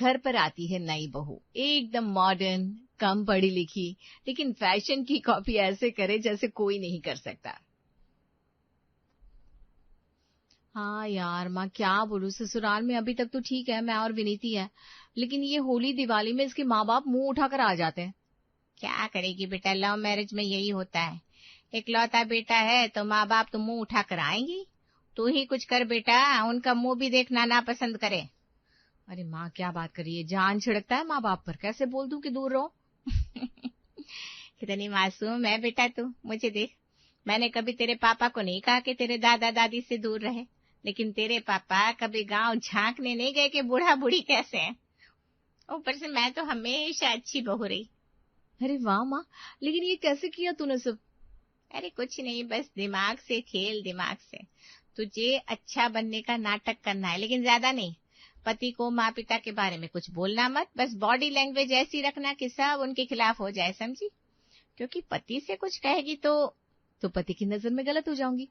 घर पर आती है नई बहू, एकदम मॉडर्न, कम पढ़ी लिखी, लेकिन फैशन की कॉपी ऐसे करे जैसे कोई नहीं कर सकता। हाँ यार माँ, क्या बोलूं, ससुराल में अभी तक तो ठीक है, मैं और विनीति है, लेकिन ये होली दिवाली में इसके माँ बाप मुंह उठाकर आ जाते हैं। क्या करेगी बेटा, लव मैरिज में यही होता है। इकलौता बेटा है तो माँ बाप तो मुंह उठाकर आएंगी। तू ही कुछ कर बेटा, उनका मुंह भी देखना ना पसंद करे। अरे माँ क्या बात कर रही है, जान छिड़कता है माँ बाप पर, कैसे बोल दूं कि दूर रहो। कितनी मासूम है बेटा तू, मुझे देख। मैंने कभी तेरे पापा को नहीं कहा कि तेरे दादा दादी से दूर रहे, लेकिन तेरे पापा कभी गांव झांकने नहीं गए कि बूढ़ा बूढ़ी कैसे हैं। ऊपर से मैं तो हमेशा अच्छी बहू रही। अरे वाह माँ, लेकिन ये कैसे किया तूने सब? अरे कुछ नहीं, बस दिमाग से खेल, दिमाग से। तुझे अच्छा बनने का नाटक करना है, लेकिन ज्यादा नहीं। पति को माँ पिता के बारे में कुछ बोलना मत, बस बॉडी लैंग्वेज ऐसी रखना कि सब उनके खिलाफ हो जाए, समझी? क्योंकि पति से कुछ कहेगी तो पति की नजर में गलत हो जाऊंगी,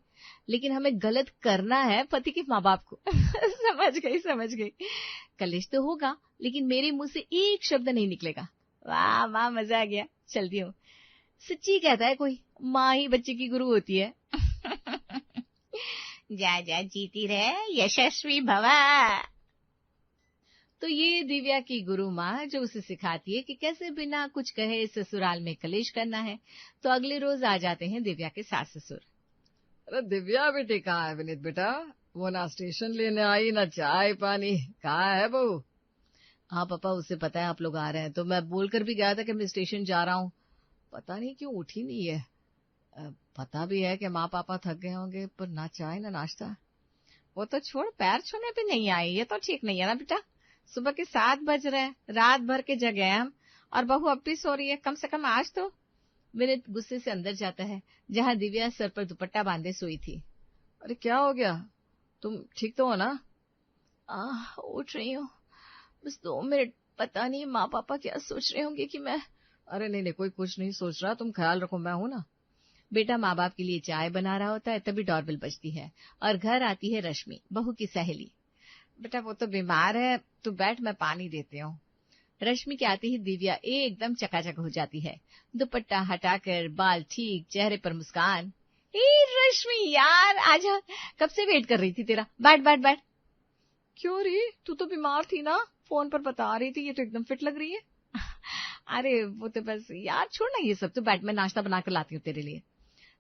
लेकिन हमें गलत करना है पति के माँ बाप को। समझ गई, समझ गई। कलेश तो होगा, लेकिन मेरे मुंह से एक शब्द नहीं निकलेगा। वाह वाह, मजा आ गया, चलती हूँ। सच्ची कहता है कोई, माँ ही बच्चे की गुरु होती है। जा जा, जीती रहे, यशस्वी भवा। तो ये दिव्या की गुरु माँ जो उसे सिखाती है कि कैसे बिना कुछ कहे ससुराल में कलेश करना है। तो अगले रोज आ जाते हैं दिव्या के सास ससुर। अरे दिव्या बेटी कहाँ है विनीत बेटा? वो ना स्टेशन लेने आई ना चाय पानी, कहाँ है बहू? हाँ पापा, उसे पता है आप लोग आ रहे हैं, तो मैं बोलकर भी गया था कि मैं स्टेशन जा रहा हूँ। पता नहीं क्यों उठी नहीं है। पता भी है कि माँ पापा थक गए होंगे, पर ना चाय ना नाश्ता। वो तो छोड़, पैर छूने भी नहीं आई, ये तो ठीक नहीं है ना बेटा। सुबह के 7 बज रहे हैं, रात भर के जगे हैं हम, और बहू अब भी सो रही है, कम से कम आज तो। विनीत गुस्से से अंदर जाता है, जहाँ दिव्या सर पर दुपट्टा बांधे सोई थी। अरे क्या हो गया, तुम ठीक तो हो ना? उठ रही हूँ, बस 2 मिनट। पता नहीं माँ पापा क्या सोच रहे होंगे कि मैं। अरे नहीं नहीं, कोई कुछ नहीं सोच रहा, तुम ख्याल रखो, मैं हूं ना। बेटा माँ बाप के लिए चाय बना रहा होता है, तभी डोरबेल बजती है और घर आती है रश्मि, बहू की सहेली। बेटा वो तो बीमार है, तू बैठ, मैं पानी देती हूँ। रश्मि के आते ही दिव्या एकदम चकाचक हो जाती है, दुपट्टा हटाकर, बाल ठीक, चेहरे पर मुस्कान। ए रश्मि यार, आजा, कब से वेट कर रही थी तेरा, बैठ बैठ बैठ। क्यों री, तू तो बीमार थी ना, फोन पर बता रही थी, ये तो एकदम फिट लग रही है। अरे वो तो बस यार, छोड़ ना ये सब, तो बैठ, मैं नाश्ता बनाकर लाती हूँ तेरे लिए।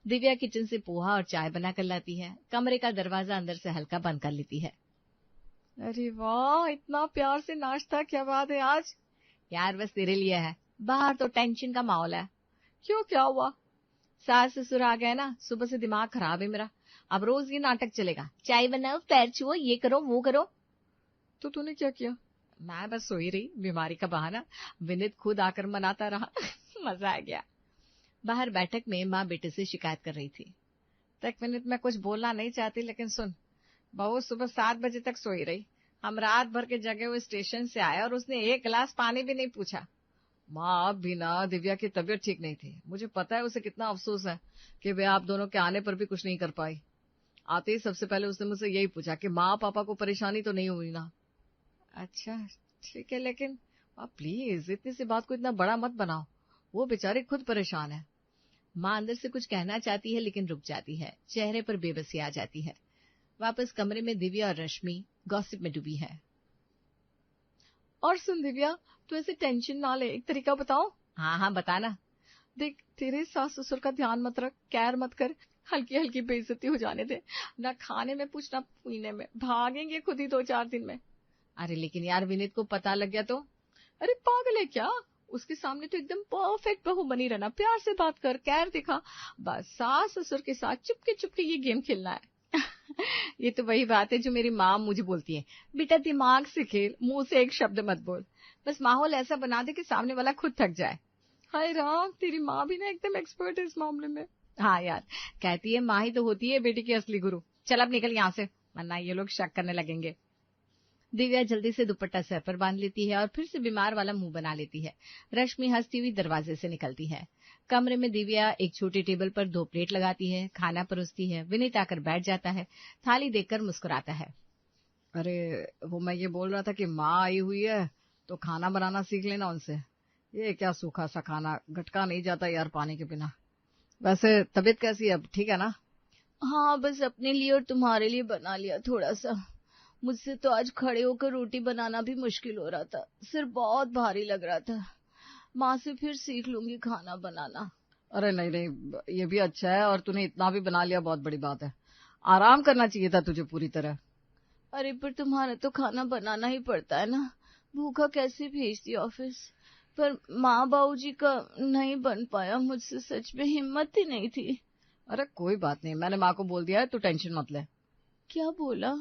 दिव्या किचन से पोहा और चाय बनाकर लाती है, कमरे का दरवाजा अंदर से हल्का बंद कर लेती है। अरे वाह, इतना प्यार से नाश्ता, क्या बात है आज? यार बस तेरे लिए है, बाहर तो टेंशन का माहौल है। क्यों, क्या हुआ? सास ससुर आ गए ना, सुबह से दिमाग खराब है मेरा। अब रोज ये नाटक चलेगा, चाय बनाओ, पैर छुओ, ये करो वो करो। तो तूने क्या किया? मैं बस सोई रही, बीमारी का बहाना। विनीत खुद आकर मनाता रहा। मजा आ गया। बाहर बैठक में माँ बेटे से शिकायत कर रही थी। तक मिनट में कुछ बोलना नहीं चाहती, लेकिन सुन, बहू सुबह 7 बजे तक सोई रही, हम रात भर के जगे हुए स्टेशन से आए और उसने 1 गिलास पानी भी नहीं पूछा। माँ अब भी ना, दिव्या की तबीयत ठीक नहीं थी, मुझे पता है उसे कितना अफसोस है कि वे आप दोनों के आने पर भी कुछ नहीं कर पाई। आते ही सबसे पहले उसने मुझसे यही पूछा कि माँ पापा को परेशानी तो नहीं हुई ना। अच्छा ठीक है, लेकिन आप प्लीज इतनी सी बात को इतना बड़ा मत बनाओ, वो बेचारी खुद परेशान है। माँ अंदर से कुछ कहना चाहती है, लेकिन रुक जाती है, चेहरे पर बेबसी आ जाती है। वापस कमरे में दिव्या और रश्मि गॉसिप में डूबी है। और सुन दिव्या, तू ऐसे टेंशन ना ले, एक तरीका बताओ। हाँ हाँ बताना। देख, तेरे सास ससुर का ध्यान मत रख, केयर मत कर, हल्की हल्की बेइज्जती हो जाने दे, ना खाने में पूछ ना पीने में, भागेंगे खुद ही 2-4 दिन में। अरे लेकिन यार विनीत को पता लग गया तो? अरे पागल है क्या, उसके सामने तो एकदम परफेक्ट बहू बनी रहना, प्यार से बात कर, केयर दिखा, बस सास ससुर के साथ चुपके चुपके ये गेम खेलना है। ये तो वही बात है जो मेरी माँ मुझे बोलती है, बेटा दिमाग से खेल, मुंह से एक शब्द मत बोल, बस माहौल ऐसा बना दे कि सामने वाला खुद थक जाए। हाय राम, तेरी माँ भी ना एकदम एक्सपर्ट है इस मामले में। हाँ यार, कहती है माँ ही तो होती है बेटी की असली गुरु। चल अब निकल यहाँ से, वरना ये लोग शक करने लगेंगे। दिव्या जल्दी से दुपट्टा सर पर बांध लेती है और फिर से बीमार वाला मुंह बना लेती है। रश्मि हंसती हुई दरवाजे से निकलती है। कमरे में दिव्या एक छोटी टेबल पर 2 प्लेट लगाती है, खाना परोसती है। विनीत आकर बैठ जाता है, थाली देखकर मुस्कुराता है। अरे वो मैं ये बोल रहा था कि माँ आई हुई है, तो खाना बनाना सीख लेना उनसे। ये क्या सूखा सा खाना, गटका नहीं जाता यार पानी के बिना। वैसे तबीयत कैसी है अब, ठीक है ना? हाँ, बस अपने लिए और तुम्हारे लिए बना लिया थोड़ा सा। मुझसे तो आज खड़े होकर रोटी बनाना भी मुश्किल हो रहा था, सिर बहुत भारी लग रहा था। माँ से फिर सीख लूंगी खाना बनाना। अरे नहीं नहीं, ये भी अच्छा है, और तूने इतना भी बना लिया बहुत बड़ी बात है। आराम करना चाहिए था तुझे पूरी तरह। अरे पर तुम्हारा तो खाना बनाना ही पड़ता है ना, भूखा कैसे भेजती ऑफिस। पर माँ बाबूजी का नहीं बन पाया मुझसे, सच में हिम्मत ही नहीं थी। अरे कोई बात नहीं, मैंने माँ को बोल दिया है, तू टेंशन मत ले। क्या बोला?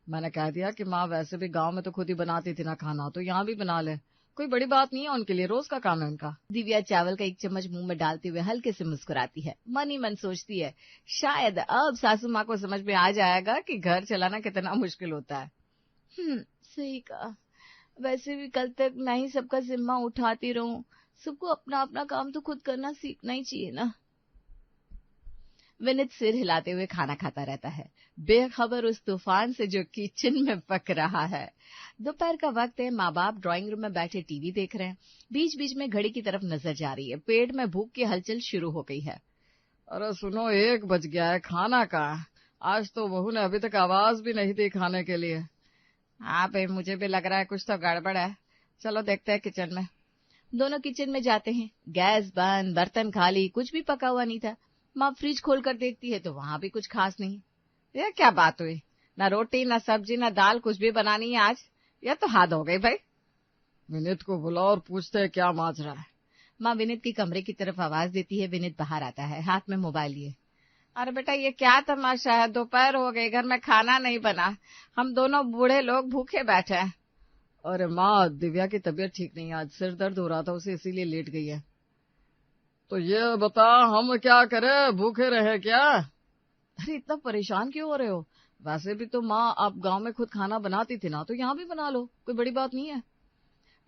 मैंने कह दिया कि माँ वैसे भी गांव में तो खुद ही बनाती थी ना खाना, तो यहाँ भी बना ले। कोई बड़ी बात नहीं है उनके लिए, रोज का काम है उनका। दिव्या चावल का एक चम्मच मुंह में डालते हुए हल्के से मुस्कुराती है। मन ही मन सोचती है, शायद अब सासू माँ को समझ में आ जाएगा कि घर चलाना कितना मुश्किल होता है। सही कहा। वैसे भी कल तक मैं ही सबका जिम्मा उठाती रहूं, सबको अपना अपना काम तो खुद करना सीखना ही चाहिए ना। विनित सिर हिलाते हुए खाना खाता रहता है, बेखबर उस तूफान से जो किचन में पक रहा है। दोपहर का वक्त है, माँ बाप ड्राइंग रूम में बैठे टीवी देख रहे हैं। बीच बीच में घड़ी की तरफ नजर जा रही है। पेट में भूख की हलचल शुरू हो गई है। अरे सुनो, 1 बज गया है, खाना कहाँ है? आज तो बहू ने अभी तक आवाज भी नहीं दी खाने के लिए। हाँ भाई, मुझे भी लग रहा है कुछ तो गड़बड़ है। चलो देखते हैं किचन में। दोनों किचन में जाते हैं। गैस बंद, बर्तन खाली, कुछ भी पका हुआ नहीं था। माँ फ्रिज खोलकर देखती है तो वहां भी कुछ खास नहीं। ये क्या बात हुई? ना रोटी, ना सब्जी, ना दाल, कुछ भी बनानी है आज? ये तो हद हो गई भाई। विनीत को बुलाओ और पूछते हैं क्या मांज रहा है। माँ विनीत के कमरे की तरफ आवाज देती है। विनीत बाहर आता है, हाथ में मोबाइल लिए। अरे बेटा, ये क्या तमाशा है? दोपहर हो गई, घर में खाना नहीं बना, हम दोनों बूढ़े लोग भूखे बैठे हैं। अरे माँ, दिव्या की तबीयत ठीक नहीं है, आज सिर दर्द हो रहा था उसे, इसीलिए लेट गई है। तो ये बता, हम क्या करें, भूखे रहे क्या? अरे इतना परेशान क्यों हो रहे हो? वैसे भी तो माँ आप गांव में खुद खाना बनाती थी ना, तो यहाँ भी बना लो, कोई बड़ी बात नहीं है।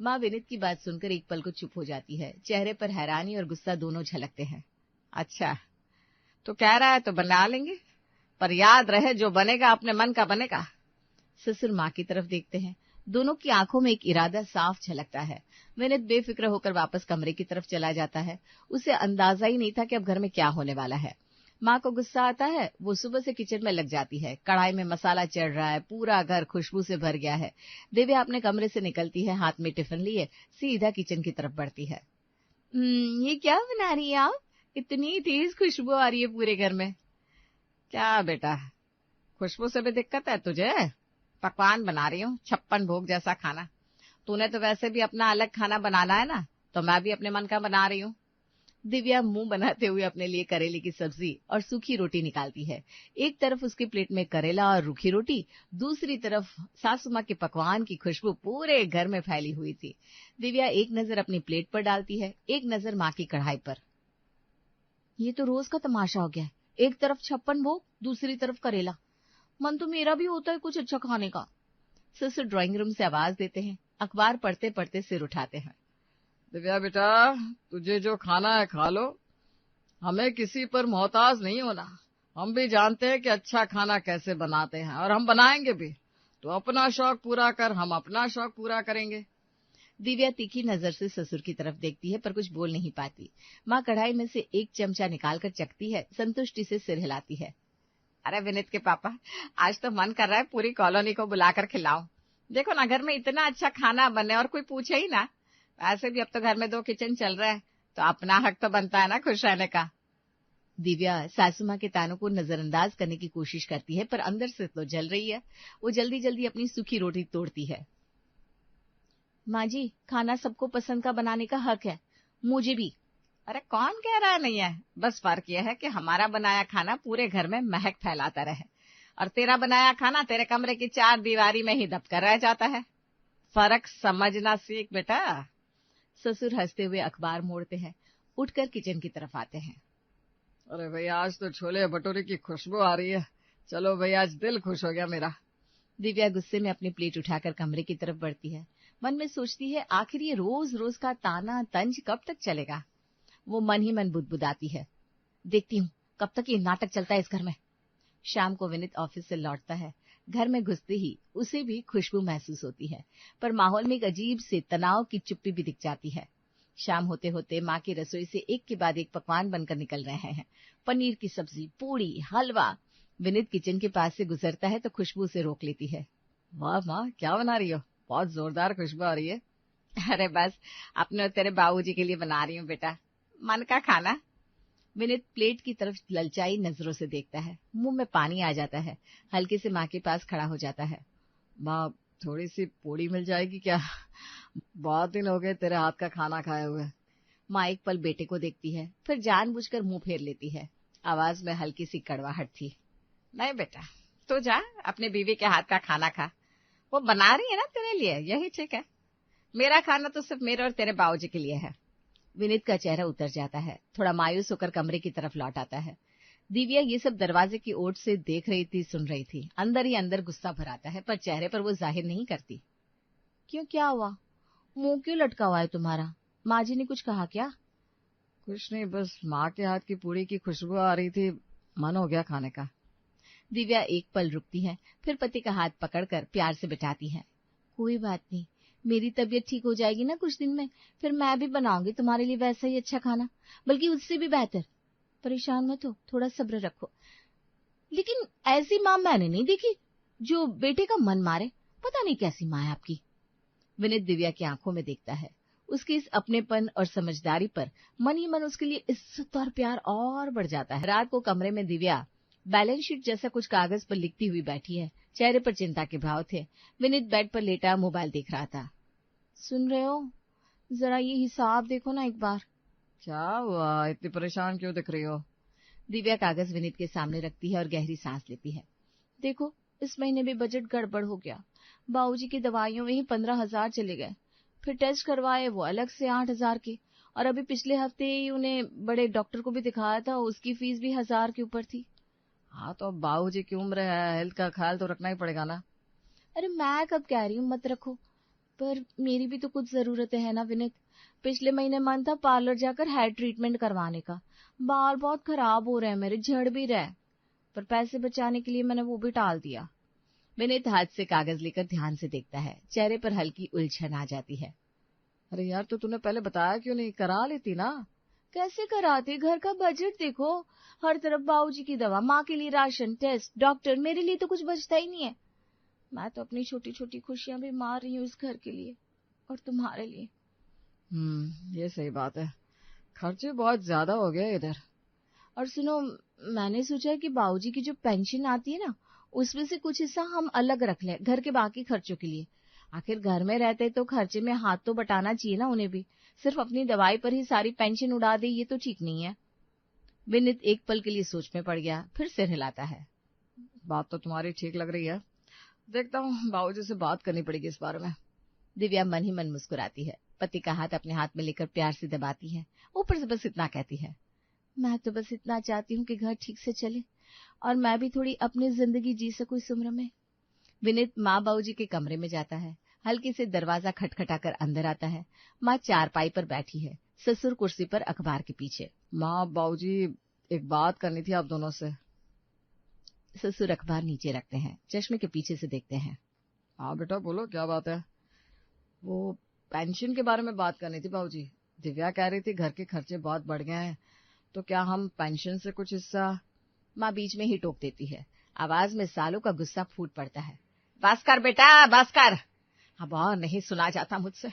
माँ विनीत की बात सुनकर एक पल को चुप हो जाती है। चेहरे पर हैरानी और गुस्सा दोनों झलकते हैं। अच्छा, तो कह रहा है तो बना लेंगे, पर याद रहे जो बनेगा अपने मन का बनेगा। ससुर माँ की तरफ देखते हैं। दोनों की आंखों में एक इरादा साफ झलकता है। विनीत बेफिक्र होकर वापस कमरे की तरफ चला जाता है। उसे अंदाजा ही नहीं था कि अब घर में क्या होने वाला है। माँ को गुस्सा आता है। वो सुबह से किचन में लग जाती है। कढ़ाई में मसाला चढ़ रहा है, पूरा घर खुशबू से भर गया है। दिव्या अपने कमरे से निकलती है, हाथ में टिफिन लिए सीधा किचन की तरफ बढ़ती है। ये क्या बना रही है आप? इतनी तेज खुशबू आ रही है पूरे घर में। क्या बेटा, खुशबू से भी दिक्कत है तुझे? पकवान बना रही हूँ, 56 भोग जैसा खाना। तूने तो वैसे भी अपना अलग खाना बनाना है ना, तो मैं भी अपने मन का बना रही हूँ। दिव्या मुंह बनाते हुए अपने लिए करेले की सब्जी और सूखी रोटी निकालती है। एक तरफ उसकी प्लेट में करेला और रूखी रोटी, दूसरी तरफ सासू माँ के पकवान की खुशबू पूरे घर में फैली हुई थी। दिव्या एक नजर अपनी प्लेट पर डालती है, एक नजर माँ की कढ़ाई पर। ये तो रोज का तमाशा हो गया है। एक तरफ 56 भोग, दूसरी तरफ करेला। मन तो मेरा भी होता है कुछ अच्छा खाने का। ससुर ड्राइंग रूम से आवाज देते हैं। अखबार पढ़ते पढ़ते सिर उठाते हैं। दिव्या बेटा, तुझे जो खाना है खा लो, हमें किसी पर मोहताज नहीं होना। हम भी जानते हैं कि अच्छा खाना कैसे बनाते हैं, और हम बनाएंगे भी। तो अपना शौक पूरा कर, हम अपना शौक पूरा करेंगे। दिव्या तीखी नजर से ससुर की तरफ देखती है, पर कुछ बोल नहीं पाती। माँ कढ़ाई में से एक चमचा निकालकर चखती है, संतुष्टि से सिर हिलाती है। अरे विनीत के पापा, आज तो मन कर रहा है पूरी कॉलोनी को बुलाकर खिलाऊं। देखो ना, घर में इतना अच्छा खाना बने और कोई पूछे ही ना। वैसे भी अब तो घर में 2 किचन चल रहे हैं, तो अपना हक तो बनता है ना खुश रहने का। दिव्या सासू माँ के तानों को नजरअंदाज करने की कोशिश करती है, पर अंदर से तो जल रही है। वो जल्दी जल्दी अपनी सूखी रोटी तोड़ती है। माँ जी, खाना सबको पसंद का बनाने का हक है, मुझे भी। अरे कौन कह रहा नहीं है? बस फर्क यह है कि हमारा बनाया खाना पूरे घर में महक फैलाता रहे, और तेरा बनाया खाना तेरे कमरे की 4 दीवारी में ही दबकर रह जाता है। फर्क समझना सीख बेटा। ससुर हंसते हुए अखबार मोड़ते हैं, उठकर किचन की तरफ आते हैं। अरे भाई, आज तो छोले भटूरे की खुशबू आ रही है। चलो भाई, आज दिल खुश हो गया मेरा। दिव्या गुस्से में अपनी प्लेट उठाकर कमरे की तरफ बढ़ती है। मन में सोचती है, आखिर ये रोज रोज का ताना तंज कब तक चलेगा। वो मन ही मन बुदबुदाती है, देखती हूँ कब तक ये नाटक चलता है इस घर में। शाम को विनीत ऑफिस से लौटता है। घर में घुसते ही उसे भी खुशबू महसूस होती है, पर माहौल में एक अजीब से तनाव की चुप्पी भी दिख जाती है। शाम होते होते माँ की रसोई से एक के बाद एक पकवान बनकर निकल रहे हैं। पनीर की सब्जी, पूड़ी, हलवा। विनीत किचन के पास से गुजरता है तो खुशबू उसे रोक लेती है। वाह माँ, क्या बना रही हो? बहुत जोरदार खुशबू आ रही है। अरे बस, अपने और तेरे बाबूजी के लिए बना रही हूँ बेटा, मन का खाना। विनीत प्लेट की तरफ ललचाई नजरों से देखता है, मुंह में पानी आ जाता है, हल्के से माँ के पास खड़ा हो जाता है। माँ, थोड़ी सी पूड़ी मिल जाएगी क्या? बहुत दिन हो गए तेरे हाथ का खाना खाए हुए। माँ एक पल बेटे को देखती है, फिर जानबूझकर मुंह फेर लेती है। आवाज में हल्की सी कड़वाहट थी। नहीं बेटा, तू जा, अपनी बीवी के हाथ का खाना खा। वो बना रही है ना तेरे लिए, यही ठीक है। मेरा खाना तो सिर्फ मेरे और तेरे बाबूजी के लिए है। विनीत का चेहरा उतर जाता है, थोड़ा मायूस होकर कमरे की तरफ लौट आता है। दिव्या ये सब दरवाजे की ओर से देख रही थी, सुन रही थी। अंदर ही अंदर गुस्सा भर आता है, पर चेहरे पर वो जाहिर नहीं करती। क्यों, क्या हुआ? मुंह क्यों लटका हुआ है तुम्हारा? माँ जी ने कुछ कहा क्या? कुछ नहीं, बस माँ के हाथ की पूड़ी की खुशबू आ रही थी, मन हो गया खाने का। दिव्या एक पल रुकती है, फिर पति का हाथ पकड़कर प्यार से बिठाती है। कोई बात नहीं, मेरी तबीयत ठीक हो जाएगी ना कुछ दिन में, फिर मैं भी बनाऊंगी तुम्हारे लिए वैसा ही अच्छा खाना, बल्कि उससे भी बेहतर। परेशान मत हो, थोड़ा सब्र रखो। लेकिन ऐसी माँ मैंने नहीं देखी जो बेटे का मन मारे। पता नहीं कैसी माँ है आपकी। विनीत दिव्या की आंखों में देखता है। उसके इस अपनेपन और समझदारी पर मन ही मन उसके लिए इज्जत और प्यार और बढ़ जाता है। रात को कमरे में दिव्या बैलेंस शीट जैसा कुछ कागज पर लिखती हुई बैठी है। चेहरे पर चिंता के भाव थे। विनीत बेड पर लेटा मोबाइल देख रहा था। सुन रहे हो, जरा ये हिसाब देखो ना एक बार। क्या हुआ, इतनी परेशान क्यों दिख रही हो? दिव्या कागज विनीत के सामने रखती है और गहरी सांस लेती है। देखो, इस महीने भी बजट गड़बड़ हो गया। बाबूजी की दवाइयों में ही 15,000 चले गए, फिर टेस्ट करवाए वो अलग से 8,000 के, और अभी पिछले हफ्ते ही उन्हें बड़े डॉक्टर को भी दिखाया था, उसकी फीस भी 1,000 के ऊपर थी। हाँ, तो बाबूजी की उम्र है, हेल्थ का ख्याल तो रखना ही पड़ेगा ना। अरे मैं कब कह रही हूँ मत रखो, पर मेरी भी तो कुछ जरूरतें हैं ना विनीत। पिछले महीने मन था पार्लर जाकर हेयर ट्रीटमेंट करवाने का। बाल बहुत खराब हो रहे हैं मेरे, झड़ भी रहे, पर पैसे बचाने के लिए मैंने वो भी टाल दिया। विनीत हाथ से कागज लेकर ध्यान से देखता है। चेहरे पर हल्की उलझन आ जाती है। अरे यार, तो तूने पहले बताया क्यों नहीं, करा लेती ना। कैसे कराते, घर का बजट देखो, हर तरफ बाबूजी की दवा, माँ के लिए राशन, टेस्ट, डॉक्टर, मेरे लिए तो कुछ बचता ही नहीं है। मैं तो अपनी छोटी छोटी खुशियां भी मार रही हूँ इस घर के लिए और तुम्हारे लिए। ये सही बात है, खर्चे बहुत ज्यादा हो गए इधर। और सुनो, मैंने सोचा कि बाबूजी की जो पेंशन आती है ना, उसमें से कुछ हिस्सा हम अलग रख लें घर के बाकी खर्चों के लिए। आखिर घर में रहते तो खर्चे में हाथ तो बटाना चाहिए ना उन्हें भी। सिर्फ अपनी दवाई पर ही सारी पेंशन उड़ा दे, ये तो ठीक नहीं है। विनीत एक पल के लिए सोच में पड़ गया, फिर सिर हिलाता है। बात तो तुम्हारी ठीक लग रही है, देखता हूँ, बाबूजी से बात करनी पड़ेगी इस बारे में। दिव्या मन ही मन मुस्कुराती है, पति का हाथ अपने हाथ में लेकर प्यार से दबाती है। ऊपर से बस इतना कहती है, मैं तो बस इतना चाहती हूँ कि घर ठीक से चले और मैं भी थोड़ी अपनी जिंदगी जी सकूं इस उम्र में। विनीत माँ बाबूजी के कमरे में जाता है। हल्के से दरवाजा खटखटाकर अंदर आता है। माँ चारपाई पर बैठी है, ससुर कुर्सी पर अखबार के पीछे। माँ, बाबूजी, एक बात करनी थी आप दोनों से। ससुर अखबार नीचे रखते हैं, चश्मे के पीछे से देखते हैं। हाँ बेटा, बोलो, क्या बात है? वो पेंशन के बारे में बात करनी थी बाबूजी। दिव्या कह रही थी घर के खर्चे बहुत बढ़ गए हैं, तो क्या हम पेंशन से कुछ हिस्सा। माँ बीच में ही टोक देती है। आवाज में सालों का गुस्सा फूट पड़ता है। बस कर बेटा, बस कर, अब और नहीं सुना जाता मुझसे।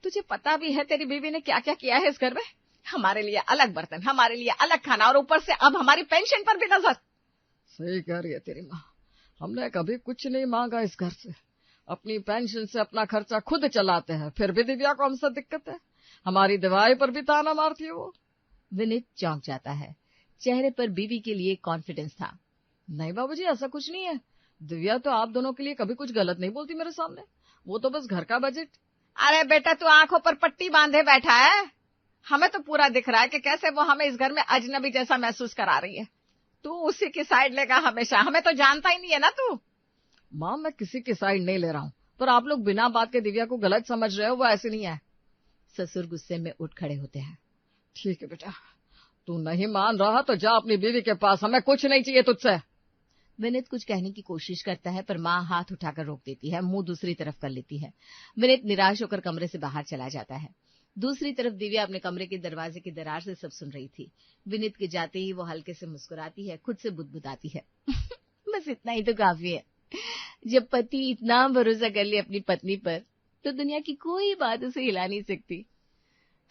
तुझे पता भी है तेरी बीवी ने क्या क्या किया है इस घर में। हमारे लिए अलग बर्तन, हमारे लिए अलग खाना, और ऊपर से अब हमारी पेंशन पर भी नजर। सही कह रही है तेरी माँ, हमने कभी कुछ नहीं मांगा इस घर से, अपनी पेंशन से अपना खर्चा खुद चलाते हैं, फिर भी दिव्या को हमसे दिक्कत है, हमारी दवाई पर भी ताना मारती है वो। विनीत चौंक जाता है। चेहरे पर बीवी के लिए कॉन्फिडेंस था। नहीं बाबूजी, ऐसा कुछ नहीं है, दिव्या तो आप दोनों के लिए कभी कुछ गलत नहीं बोलती मेरे सामने, वो तो बस घर का बजट। अरे बेटा, तू आंखों पर पट्टी बांधे बैठा है, हमें तो पूरा दिख रहा है कि कैसे वो हमें इस घर में अजनबी जैसा महसूस करा रही है। तू उसी की साइड लेगा हमेशा, हमें तो जानता ही नहीं है ना तू। माँ, मैं किसी की साइड नहीं ले रहा हूँ, पर आप लोग बिना बात के दिव्या को गलत समझ रहे हो, वो ऐसी नहीं है। ससुर गुस्से में उठ खड़े होते हैं। ठीक है बेटा, तू नहीं मान रहा तो जा अपनी बीवी के पास, हमें कुछ नहीं चाहिए तुझसे। विनीत कुछ कहने की कोशिश करता है पर माँ हाथ उठाकर रोक देती है, मुंह दूसरी तरफ कर लेती है। विनीत निराश होकर कमरे से बाहर चला जाता है। दूसरी तरफ दिव्या अपने कमरे के दरवाजे की दरार से सब सुन रही थी। विनीत के जाते ही वो हल्के से मुस्कुराती है, खुद से बुदबुदाती है। बस इतना ही तो काफी है। जब पति इतना भरोसा कर ले अपनी पत्नी पर, तो दुनिया की कोई बात उसे हिला नहीं सकती।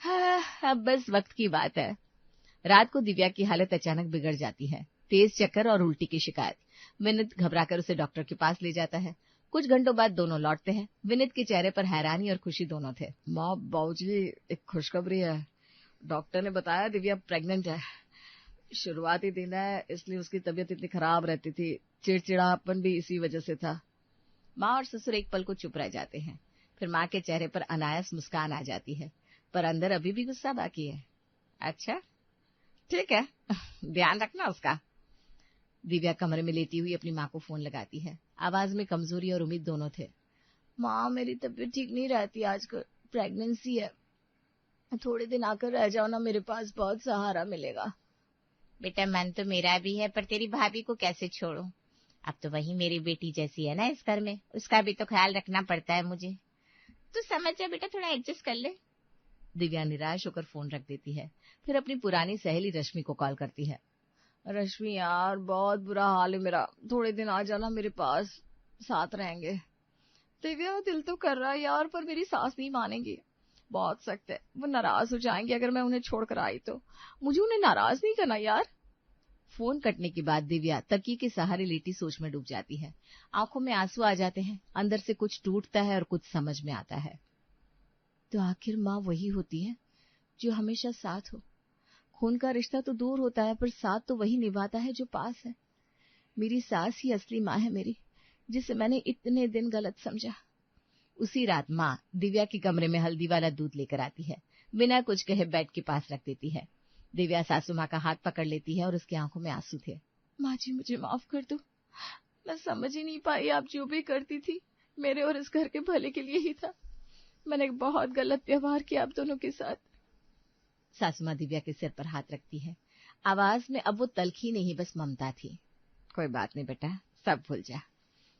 हाँ, अब बस वक्त की बात है। रात को दिव्या की हालत अचानक बिगड़ जाती है, तेज चक्कर और उल्टी की शिकायत। विनीत घबराकर उसे डॉक्टर के पास ले जाता है। कुछ घंटों बाद दोनों लौटते हैं। विनीत के चेहरे पर हैरानी और खुशी दोनों थे। माँ, बाबूजी, एक खुशखबरी है। डॉक्टर ने बताया दिव्या प्रेग्नेंट है। शुरुआती दिन है, इसलिए उसकी तबीयत इतनी खराब रहती थी। चिड़चिड़ापन भी इसी वजह से था। माँ और ससुर एक पल को चुप रह जाते हैं। फिर माँ के चेहरे पर अनायास मुस्कान आ जाती है, पर अंदर अभी भी गुस्सा बाकी है। अच्छा, ठीक है, ध्यान रखना उसका। दिव्या कमरे में लेटी हुई अपनी माँ को फोन लगाती है। आवाज में कमजोरी और उम्मीद दोनों थे। माँ, मेरी तबीयत ठीक नहीं रहती आजकल, प्रेगनेंसी है। थोड़े दिन आकर रह जाओ ना मेरे पास, बहुत सहारा मिलेगा। बेटा, मन तो मेरा भी है, पर तेरी भाभी को कैसे छोड़ूं? अब तो वही मेरी बेटी जैसी है ना इस घर में, उसका भी तो ख्याल रखना पड़ता है मुझे। तू समझ जा बेटा, थोड़ा एडजस्ट कर ले। दिव्या निराश होकर फोन रख देती है। फिर अपनी पुरानी सहेली रश्मि को कॉल करती है। रश्मि यार, बहुत बुरा हाल है मेरा, थोड़े दिन आ जाना मेरे पास, साथ रहेंगे। दिव्या, दिल तो कर रहा है यार, पर मेरी सास नहीं मानेगी, बहुत सख्त है। वो नाराज हो जाएंगे अगर मैं उन्हें छोड़कर आई तो। मुझे उन्हें नाराज नहीं करना यार। फोन कटने के बाद दिव्या तकिए के सहारे लेटी सोच में डूब जाती है। आंखों में आंसू आ जाते हैं। अंदर से कुछ टूटता है और कुछ समझ में आता है। तो आखिर माँ वही होती है जो हमेशा साथ हो। खून का रिश्ता तो दूर होता है, पर साथ तो वही निभाता है जो पास है। मेरी सास ही असली माँ है मेरी, जिसे मैंने इतने दिन गलत समझा। उसी रात माँ दिव्या के कमरे में हल्दी वाला दूध लेकर आती है। बिना कुछ कहे बेड के पास रख देती है। दिव्या सासू माँ का हाथ पकड़ लेती है और उसकी आंखों में आंसू थे। माँ जी, मुझे माफ कर दो। मैं समझ ही नहीं पाई, आप जो भी करती थी मेरे और इस घर के भले के लिए ही था। मैंने एक बहुत गलत व्यवहार किया आप दोनों के साथ। सासू माँ दिव्या के सिर पर हाथ रखती है। आवाज में अब वो तलखी नहीं, बस ममता थी। कोई बात नहीं बेटा, सब भूल जा।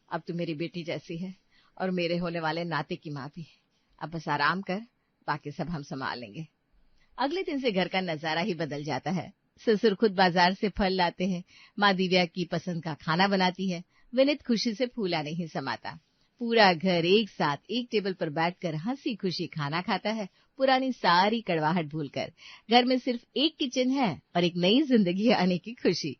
अब तू मेरी बेटी जैसी है और मेरे होने वाले नाते की माँ भी। अब बस आराम कर, बाकी सब हम संभाल लेंगे। अगले दिन से घर का नजारा ही बदल जाता है। ससुर खुद बाजार से फल लाते हैं। माँ दिव्या की पसंद का खाना बनाती है। विनीत खुशी से फूला नहीं समाता। पूरा घर एक साथ एक टेबल पर बैठकर हंसी खुशी खाना खाता है, पुरानी सारी कड़वाहट भूलकर। घर में सिर्फ एक किचन है और एक नई जिंदगी आने की खुशी।